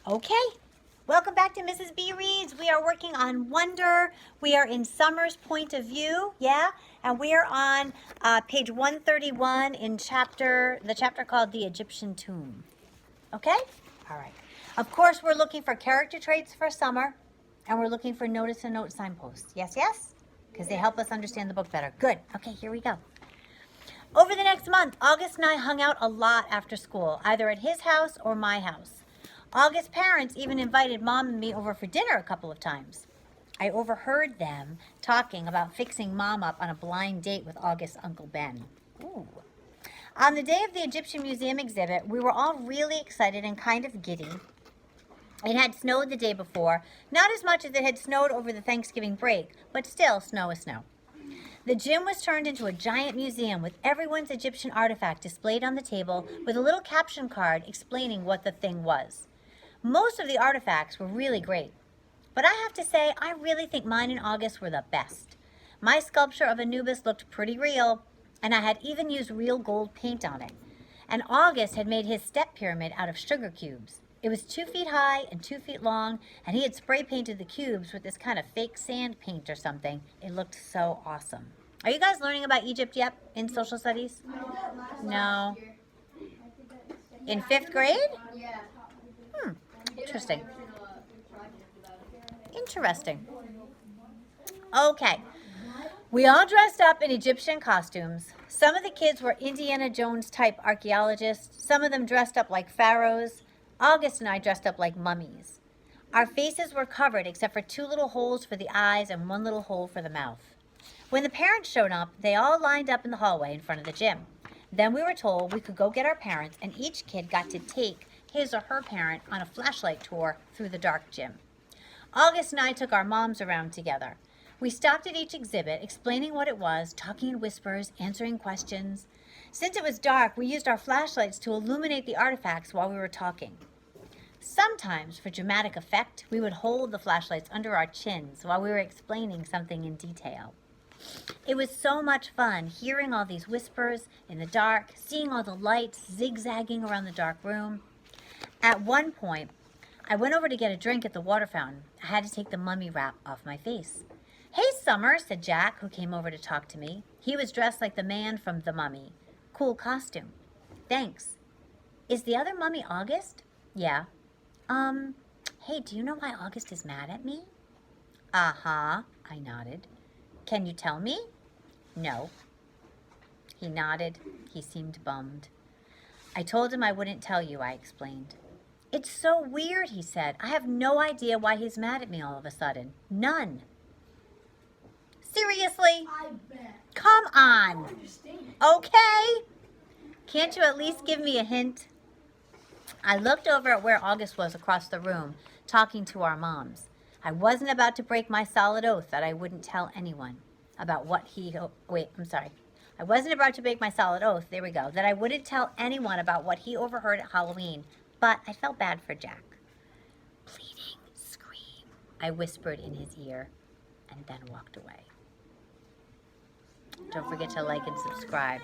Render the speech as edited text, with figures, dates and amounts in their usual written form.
Okay, welcome back to Mrs. B Reads. We are working on Wonder. We are in Summer's point of view, yeah? And we are on page 131 in the chapter called The Egyptian Tomb. Okay? All right. Of course, we're looking for character traits for Summer, and we're looking for notice and note signposts. Yes, yes? Because they help us understand the book better. Good. Okay, here we go. Over the next month, August and I hung out a lot after school, either at his house or my house. August's parents even invited Mom and me over for dinner a couple of times. I overheard them talking about fixing Mom up on a blind date with August's Uncle Ben. Ooh. On the day of the Egyptian Museum exhibit, we were all really excited and kind of giddy. It had snowed the day before, not as much as it had snowed over the Thanksgiving break, but still, snow is snow. The gym was turned into a giant museum with everyone's Egyptian artifact displayed on the table with a little caption card explaining what the thing was. Most of the artifacts were really great, but I have to say I really think mine and August were the best. My sculpture of Anubis looked pretty real, and I had even used real gold paint on it. And August had made his step pyramid out of sugar cubes. It was 2 feet high and 2 feet long, and he had spray painted the cubes with this kind of fake sand paint or something. It looked so awesome. Are you guys learning about Egypt yet in social studies? No. In 5th grade? Yeah. Interesting. Interesting. Okay. We all dressed up in Egyptian costumes. Some of the kids were Indiana Jones type archaeologists. Some of them dressed up like pharaohs. August and I dressed up like mummies. Our faces were covered except for 2 little holes for the eyes and 1 little hole for the mouth. When the parents showed up, they all lined up in the hallway in front of the gym. Then we were told we could go get our parents, and each kid got to take his or her parent on a flashlight tour through the dark gym. August and I took our moms around together. We stopped at each exhibit, explaining what it was, talking in whispers, answering questions. Since it was dark, we used our flashlights to illuminate the artifacts while we were talking. Sometimes, for dramatic effect, we would hold the flashlights under our chins while we were explaining something in detail. It was so much fun hearing all these whispers in the dark, seeing all the lights zigzagging around the dark room. At one point, I went over to get a drink at the water fountain. I had to take the mummy wrap off my face. "Hey, Summer," said Jack, who came over to talk to me. He was dressed like the man from The Mummy. "Cool costume." "Thanks." "Is the other mummy August?" "Yeah." Hey, do you know why August is mad at me?" "Uh-huh," I nodded. "Can you tell me?" "No." He nodded. He seemed bummed. "I told him I wouldn't tell you," I explained. "It's so weird," he said. "I have no idea why he's mad at me all of a sudden. None." "Seriously? I bet. Come I on. understand. Okay. Can't you at least give me a hint?" I looked over at where August was across the room, talking to our moms. I wasn't about to break my solid oath that I wouldn't tell anyone about what I wasn't about to break my solid oath, that I wouldn't tell anyone about what he overheard at Halloween, but I felt bad for Jack. "Pleading, scream," I whispered in his ear, and then walked away. Don't forget to like and subscribe.